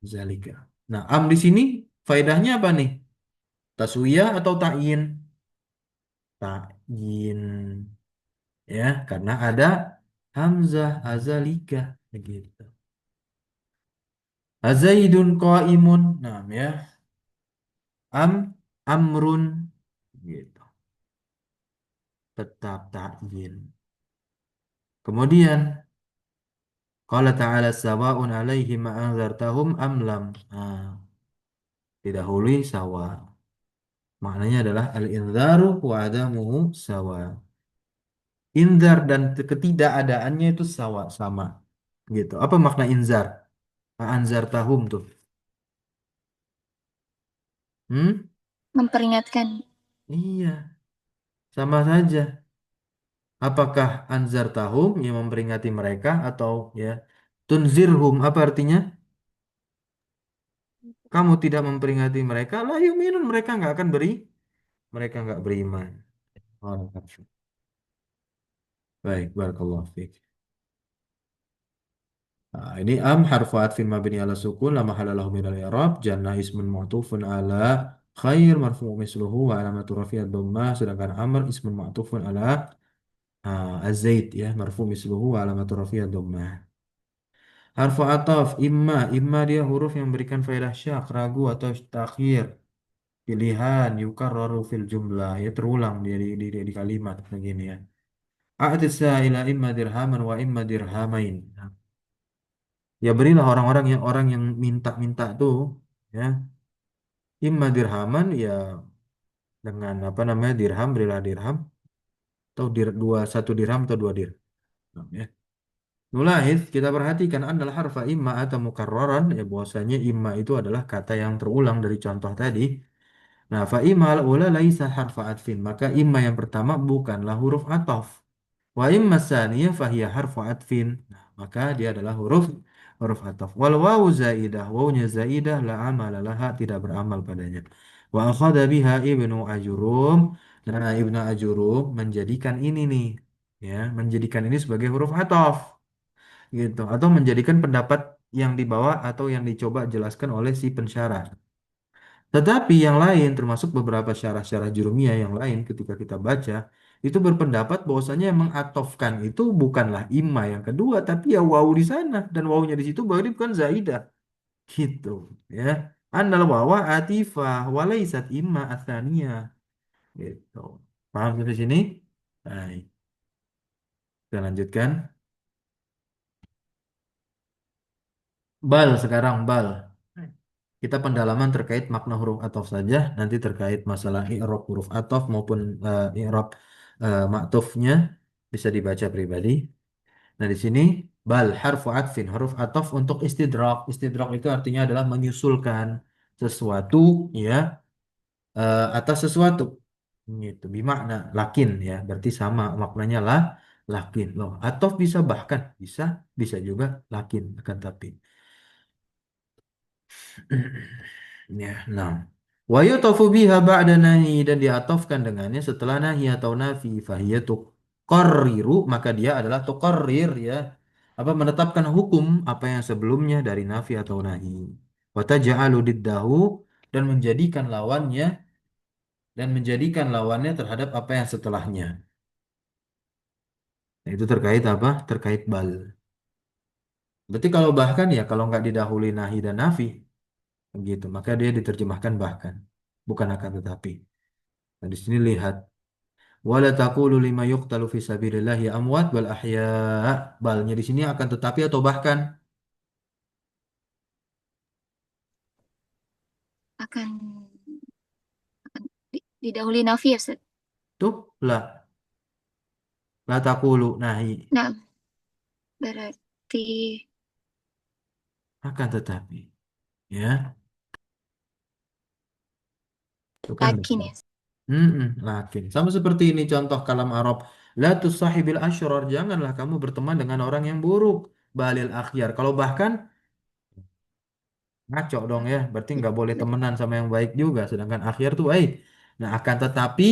Zalika. Nah, am di sini faedahnya apa nih? Taswiyah atau ta'yin? Ta'yin ya, karena ada hamzah azalika begitu. Azaidun qaimun. Nah, ya. Amrun gitu. Tetap ta'yin. Kemudian qala ta'ala sawa'un 'alaihim ma anzartahum am lam. Nah, didahului sawa. Maknanya adalah al-inzaru wa adamuhu sawa. Inzar dan ketidakadaannya itu sawa sama. Gitu. Apa makna inzar? Anzartahum tuh. Hmm? Memperingatkan. Iya, sama saja. Apakah anzar tahum yang memperingati mereka atau ya tunzirhum apa artinya? Kamu tidak memperingati mereka, la yuminun mereka nggak akan mereka nggak beriman. Oh, baik, barakallahu fiik. Nah, ini am harfu atfin mabni ala sukun la mahalla lahu minal i'rab jannah ismun ma'tufun ala khair marfu' misluhu wa alamatu rafi'ad dhammah sedangkan amr ismun ma'tufun ala az-zaid ya marfu' misluhu wa alamatu rafi'ad dhammah. Harfu ataf, imma dia huruf yang memberikan faedah syak, ragu atau takhir, pilihan, yukarraru fil jumlah, ya terulang dia di kalimat begini ya. A'tis ila imma dirhaman wa imma dirhamain. Ya berilah orang yang minta-minta tuh, ya, imma dirhaman ya dengan apa namanya dirham berilah dirham atau satu dirham atau dua dirham, ya. Nulahid, kita perhatikan adalah harfa imma atau mukarraran, ya bahwasanya imma itu adalah kata yang terulang dari contoh tadi. Nah, fa imma al-ula laisa harfa atfin, maka imma yang pertama bukanlah huruf ataf. Wa imma tsaniyah fahiya harfu atfin. Nah, maka dia adalah huruf huruf ataf. Wal wawu zaidah, wawunya zaidah la amala laha, tidak beramal padanya. Wa akhadha biha Ibnu Ajurum. Nah, Ibnu Ajurum menjadikan ini nih, ya, menjadikan ini sebagai huruf ataf gitu, atau menjadikan pendapat yang dibawa atau yang dicoba jelaskan oleh si pensyarah. Tetapi yang lain, termasuk beberapa syarah-syarah jurumiyah yang lain ketika kita baca, itu berpendapat bahwasanya yang mengatofkan itu bukanlah imma yang kedua, tapi ya wawu di sana, dan wawunya di situ berarti bukan zaidah gitu, ya. Annal wawa atifah walaisat imma atsaniyah gitu. Paham sampai sini? Baik, kita lanjutkan. Bal sekarang bal. Kita pendalaman terkait makna huruf ataf saja, nanti terkait masalah i'rab huruf ataf maupun i'rab maktufnya bisa dibaca pribadi. Nah, di sini bal harfu atfin, huruf ataf untuk istidrak. Istidrak itu artinya adalah menyusulkan sesuatu, ya, atas sesuatu. Gitu. Bimakna lakin, ya, berarti sama maknanya lah lakin. Loh, ataf bisa bahkan bisa bisa juga lakin akan tapi. Ya, nah. Wa yutafu biha ba'da nahi, dan diatofkan dengannya setelah nahi atau nafi. Fahiyya tuqarriru, maka dia adalah tuqarrir, ya. Apa, menetapkan hukum apa yang sebelumnya dari nafi atau nahi. Wa taj'alu diddahu, dan menjadikan lawannya, terhadap apa yang setelahnya. Nah, itu terkait apa? Terkait bal. Berarti kalau bahkan, ya, kalau nggak didahului nahi dan nafi, begitu, maka dia diterjemahkan bahkan, bukan akan tetapi. Nah, di sini lihat wala taqulu lima yuqtalu fi sabilillahi amwat bal ahya. Balnya di sini akan tetapi atau bahkan. Akan didahului nafi ya, Ustaz. Tuh la taqulu nahi, Nah, berarti akan tetapi, ya, itu kan lakin beda. ya. Lakin sama seperti ini contoh kalam Arab, la tusahibil asyrar, janganlah kamu berteman dengan orang yang buruk. Balil akhyar, kalau bahkan ngaco dong, ya, berarti nggak boleh temenan sama yang baik juga, sedangkan akhir tuh baik. Nah, akan tetapi,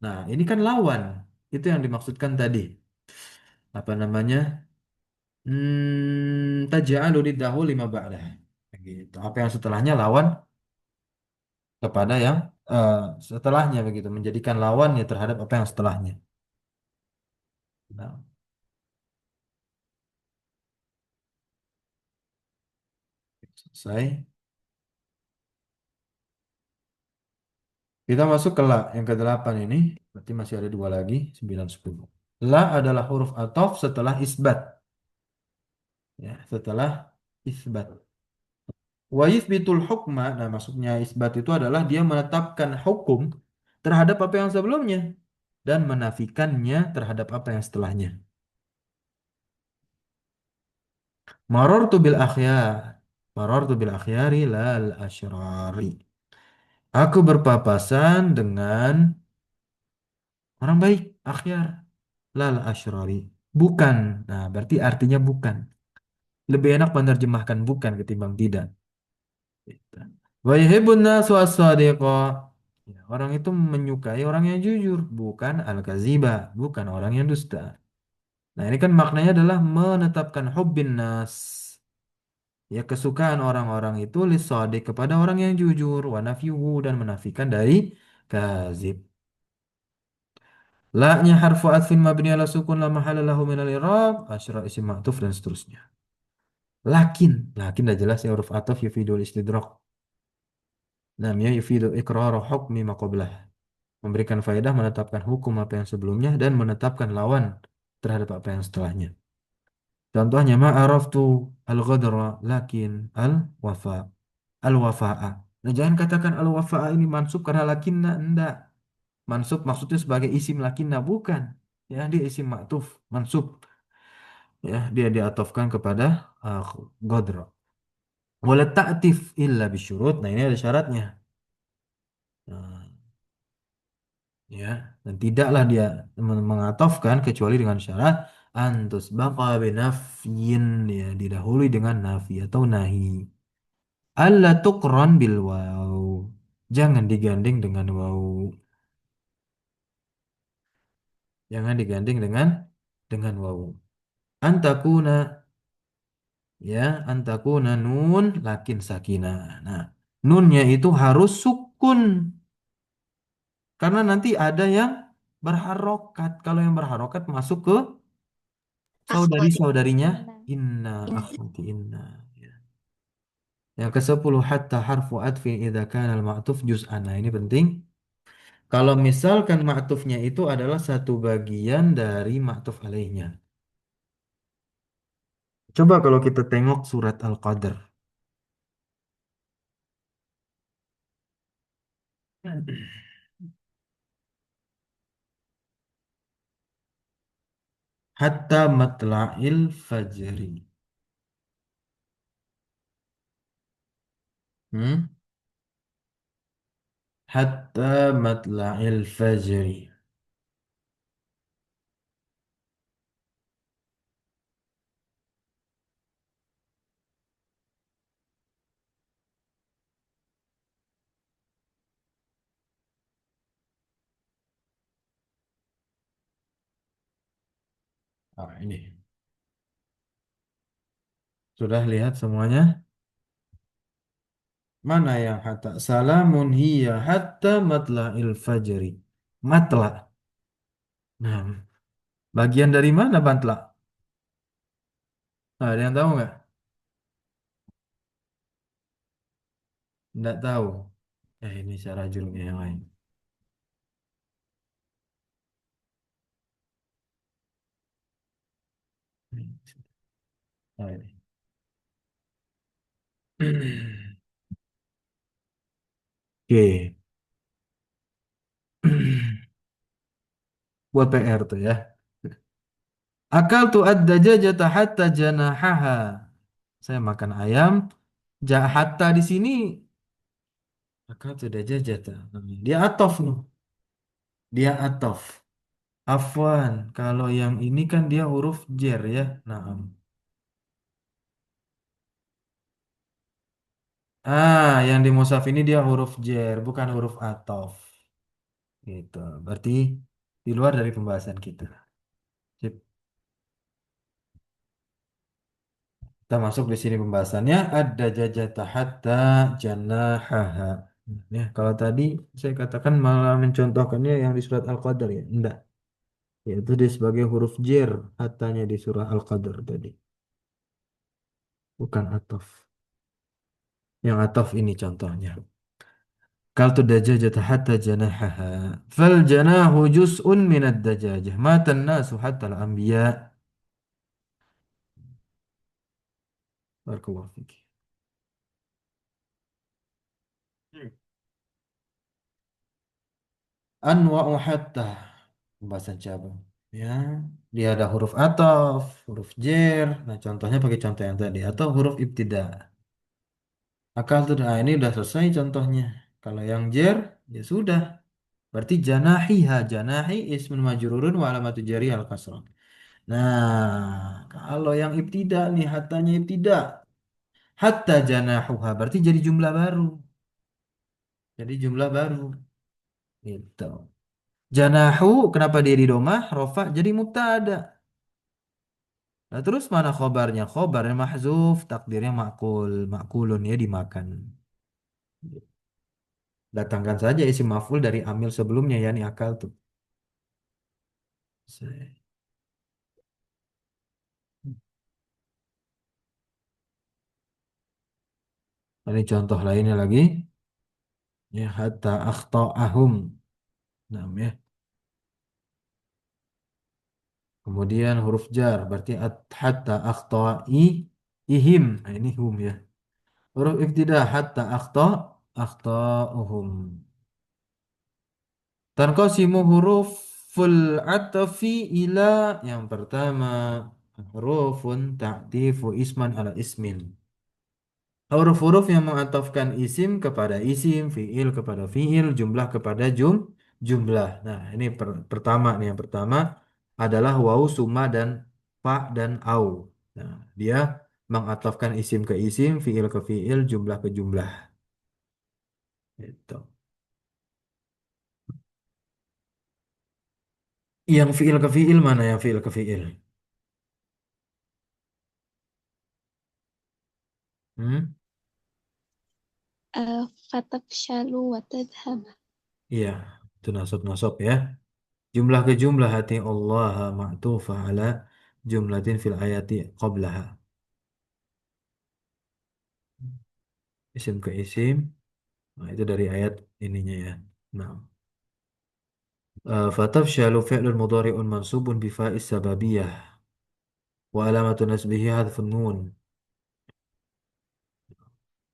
nah, ini kan lawan, itu yang dimaksudkan tadi, apa namanya, taj'alu liddahu lima ba'dah, gitu, apa yang setelahnya lawan kepada yang eh, setelahnya, begitu, menjadikan lawannya terhadap apa yang setelahnya. Nah, selesai. Kita masuk ke la yang ke-8 ini, berarti masih ada dua lagi, 9 10. La adalah huruf ataf setelah isbat, ya, setelah isbat. Wa yuthbitul hukma, nah, maksudnya isbat itu adalah dia menetapkan hukum terhadap apa yang sebelumnya dan menafikannya terhadap apa yang setelahnya. Marartu bil akhyar. Marartu bil akhyari lal asyrari. Aku berpapasan dengan orang baik, akhyar, lal asyrari. Bukan. Nah, berarti artinya bukan. Lebih enak menerjemahkan bukan ketimbang tidak. Gitu. Wa yuhibbun nasu as-sadiqa. Ya, orang itu menyukai orang yang jujur, bukan al-kaziba, bukan orang yang dusta. Nah, ini kan maknanya adalah menetapkan hubbin nas. Ya, kesukaan orang-orang itu lisadiq, kepada orang yang jujur, wa nafyuhu, dan menafikan dari kazib. La-nya harfu atfin mabni ala sukun la mahala lahu min al-i'rab, asyra isim ma'tuf, dan seterusnya. Lakin dah jelas ya, huruf ataf yufidul istidrak. Namanya yufidu iqraru hukmi ma qablah. Memberikan faedah menetapkan hukum apa yang sebelumnya dan menetapkan lawan terhadap apa yang setelahnya. Contohnya ma'araftu al-ghadra lakin al-wafa. Al-wafa'a. Nah, jangan katakan al-wafa'a ini mansub karena lakinna, enggak. Mansub maksudnya sebagai isim lakinna, bukan. Ya, dia isim ma'tuf, mansub. Ya, dia diatofkan kepada uh, godro. Wala ta'tif illa bisyurut. Nah, ini ada syaratnya. Nah, ya, dan tidaklah dia mengatofkan kecuali dengan syarat antus baqa binafyin, ya, didahului dengan nafi atau nahi. Alla tuqran bil waw. Jangan digandeng dengan waw. Jangan digandeng dengan waw. Antakuna, ya, antakuna nun lakin sakinah. Nah, nunnya itu harus sukun karena nanti ada yang berharokat. Kalau yang berharokat masuk ke Akhwat saudari-saudarinya inna. inna, In- akhwati inna. Ya. Yang ke-10 hatta harfu atfin idza kana al-ma'tuf juz'an. Nah, ini penting. Kalau misalkan ma'tufnya itu adalah satu bagian dari ma'tuf alaihnya. Coba kalau kita tengok surat Al-Qadr. Hatta matla'il fajri. Hmm? Hatta matla'il fajri. Ah, ini. Sudah lihat semuanya? Mana yang hatta? Salamun hiya hatta matla'il fajri. Matla. Nah, bagian dari mana matla? Nah, ada yang tahu nggak? Nggak tahu. Ini cara jurumnya yang lain. Nah, ini. Oke. Buat PR tuh ya. Akal tu ad-dajajata hatta janahaha. Saya makan ayam. Hatta di sini akal tu dajajata. Dia atof nih. Dia atof. Afwan. Kalau yang ini kan dia huruf jer ya. Nah. Yang di mushaf ini dia huruf jer, bukan huruf atof. Gitu. Berarti di luar dari pembahasan kita. Sip. Kita masuk di sini pembahasannya ada jajata hatta janahaha. Ya, kalau tadi saya katakan malah mencontohkannya yang di surat Al-Qadar ya. Enggak. Yaitu dia sebagai huruf jer hatanya di surah Al-Qadar tadi. Bukan atof. Yang atof ini contohnya. Kaltu dajajata hatta janahaha. Fal janahu juz'un minad dajajah. Matan nasu hatta al-anbiya. Barakallahu fiqh. Anwa'u hatta. Pembahasan cabang. Ya, dia ada huruf ataf, huruf jer. Nah, contohnya pakai contoh yang tadi. Atau huruf ibtida. Akal tuh, nah ini udah selesai contohnya. Kalau yang jer, ya sudah. Berarti janahiha. Janahi ismun majrurun wa alamatu jari al kasrah. Nah, kalau yang ibtida nih, hatanya ibtida. Hatta janahuha. Berarti jadi jumlah baru. Jadi jumlah baru. Gitu. Janahu, kenapa dia di domah? Rofa jadi mubtada. Nah, terus mana khobarnya? Khobarnya mahzuf, takdirnya makul. Makulun ya dimakan. Datangkan saja isim maf'ul dari amil sebelumnya, yakni akal tuh. Ini contoh lainnya lagi. Ya, hatta akhta'ahum. Nah, ya. Kemudian huruf jar, berarti hatta akhta'i ihim. Nah, ini hum ya. Huruf ibtidah, hatta akhta'uhum. Tanqasimu huruful atfi ila yang pertama. hurufun ta'tifu isman ala ismin. Huruf-huruf yang mengatofkan isim kepada isim, fiil kepada fiil, jumlah kepada jumlah. Nah, ini pertama nih. Yang pertama adalah waw, summa, dan fa dan au. Nah, dia mengatofkan isim ke isim, fiil ke fiil, jumlah ke jumlah. Itu. Yang fiil ke fiil mana yang fiil ke fiil? Hmm? Fatafshalu wa tadhhab. Iya, itu nasab-nasab ya. Jumlah ke jumlah hati Allah ma'tufah ala jumlatin fil ayati qablaha. Isim ke isim. Nah, itu dari ayat ininya ya. Nah, fatafshalu fi'lun mudhari'un mansubun bi fa'is sababiyah wa alamatu nasbihi hadfun nun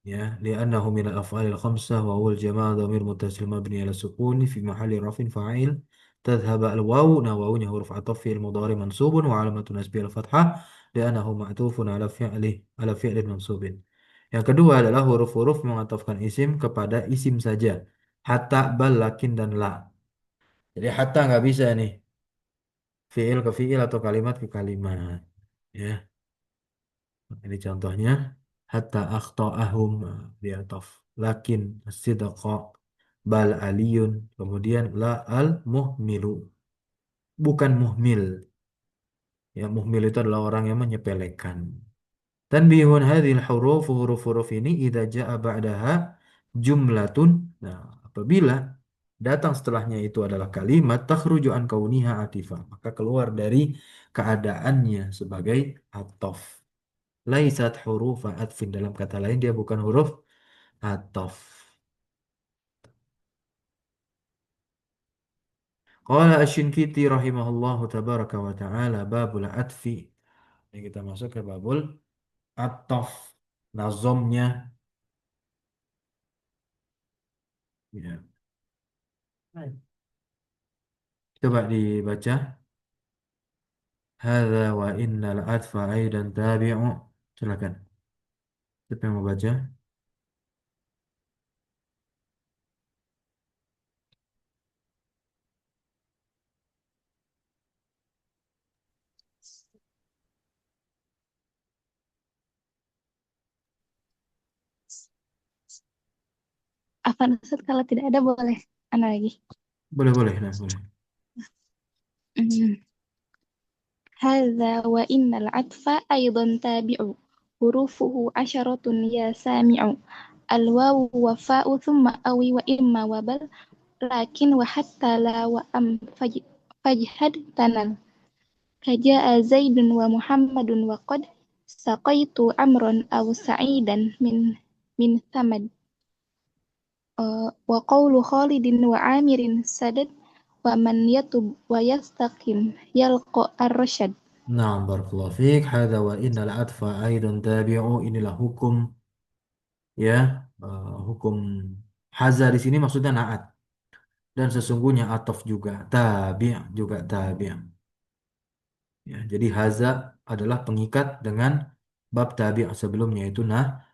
ya li'annahu min al-af'alil khamsah wa huwa al-jama' dhamir muttasil mabni ala sukuni fi mahalli rafin fa'il tadhhab al-waw nah wawunya huruf ataf fi'il mudhari mansubun wa alamatu nasbihi al-fathah li'annahu ma'tufun ala fi'lin mansubin. Yang kedua adalah huruf-huruf mengatafkan isim kepada isim saja. Hatta, bal, lakin, dan la. Jadi hatta nggak bisa nih. Fiil ke fiil atau kalimat ke kalimat. Ya, ini contohnya. Hatta akhta'ahum di ataf. Lakin sidqa bal aliyun. Kemudian la al muhmilu. Bukan muhmil. Ya, muhmil itu adalah orang yang menyepelekan. Tanbihun hadhil huruf ini idza jaa ba'daha jumlatun. Nah, apabila datang setelahnya itu adalah kalimat takhruju an kauniha atifah, maka keluar dari keadaannya sebagai atof. Laisat huruf atfin dalam kata lain dia bukan huruf atof. Qala Asy-Syinkiti rahimahullahu tabaraka wa taala babul atfi. Ini kita masuk ke babul atof. Nazomnya ya. Coba dibaca. Hadza wa innal atfa aidan tabi'u. Silakan. Siapa yang mau baca? Afan Ustaz, kalau tidak ada boleh ana lagi. Boleh, boleh, nah, boleh. Hmm. Hadza wa innal atfa aidan tabi'u. Hurufuhu asyaratun ya sami'u. Al-wawu wa fa'u thumma awi wa imma wa bal. Lakin wa hatta la wa am fajhad tanal. Kaja'a Zaidun wa Muhammadun wa qad saqaitu amran aw sa'idan min thamad. Wa qawlu Khalidin wa Amirin sadad wa man yatub wa yastaqim yalqa ar-rasyad. Nah, barakallahu fiik. Hadza wa innal atfa aidan tabi'u. Inilah hukum ya, hukum haza di sini maksudnya naat dan sesungguhnya atof juga tabi' juga tabi'. Ya, jadi haza adalah pengikat dengan bab tabi' sebelumnya itu nah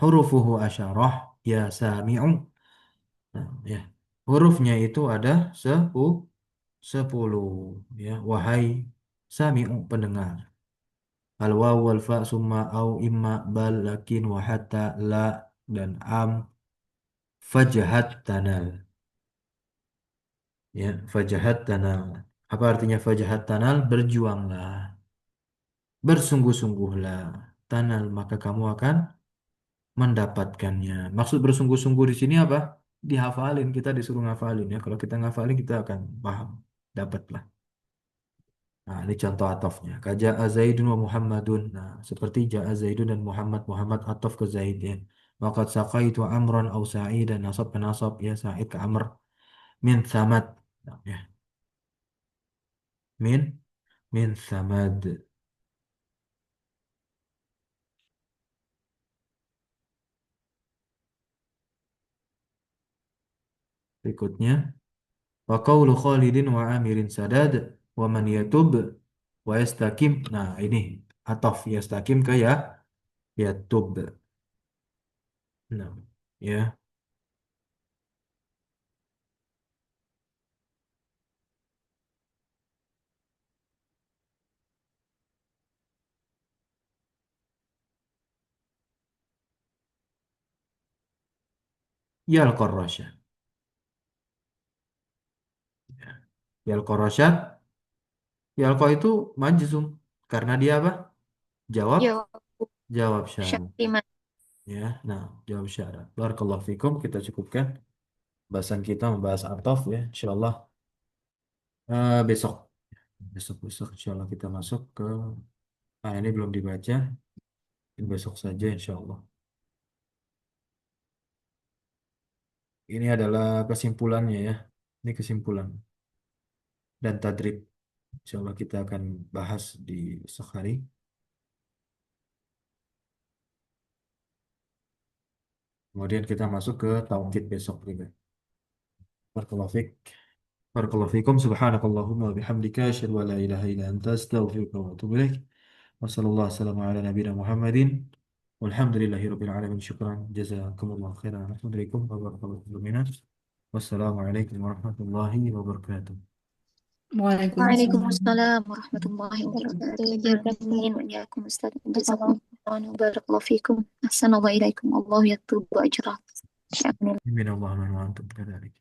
hurufuhu asyarah ya sami'u. Nah, ya. Hurufnya itu ada 10 ya wahai sami'u pendengar. Al waw wal fa summa au imma bal lakin wa hatta la dan am fajahat tanal ya fajahat tanal. Apa artinya fajahat tanal? Berjuanglah, bersungguh-sungguhlah, tanal maka kamu akan mendapatkannya. Maksud bersungguh-sungguh di sini apa? Dihafalin, kita disuruh ngafalin ya. Kalau kita ngafalin kita akan paham, dapatlah. Nah, ini contoh atofnya. Kaja'a Zaidun wa Muhammadun. Nah, seperti Ja'a Zaidun dan Muhammad. Muhammad atof ke Zaid ya. Waqad saqaitu amran au sa'id dan nasab ke nasab ya. Sa'id ke amr. Min samad. Nah, ya. Min. Min samad. Berikutnya. Wa qawlu Khalidin wa Amirin sadad. Wa man yatub. Wa yastakim. Nah, ini atof yastakim ke ya yatub. Nah, ya. Yal qarrasya. Ya. Yal qarrasya. Yalqa itu majzum karena dia apa? Jawab Jawab jawab syarat. syarti. Ya, nah, jawab syarat. Barakallahu fikum, kita cukupkan bahasan kita membahas atof ya, insyaallah. Besok besok besok insyaallah kita masuk ke ini belum dibaca, besok saja insyaallah. Ini adalah kesimpulannya ya. Ini kesimpulan dan tadrib. Insyaallah kita akan bahas di esok hari. Kemudian kita masuk ke tauhid besok juga. Barakallahu fik. Barakallahu fikum. Subhanakallahumma wa bihamdika asyhadu an la ilaha illa anta astaghfiruka wa atubu ilaik. Wassallallahu wassalamu ala nabiyina Muhammadin. Walhamdulillahi rabbil alamin. Syukran. Jazakumullah khairan. Alhamdulillah warahmatullahi wabarakatuh. Wassalamualaikum warahmatullahi wabarakatuh. Waalaikumsalam. Waalaikumsalam warahmatullahi wabarakatuh. Amin wa iyyakum Ustaz. Jazakumullah khairan wa barakallahu fikum. Ahsanallahu ilaikum. Allah yaktubu ajrak. Amin Allahumma wa antum kadzalik.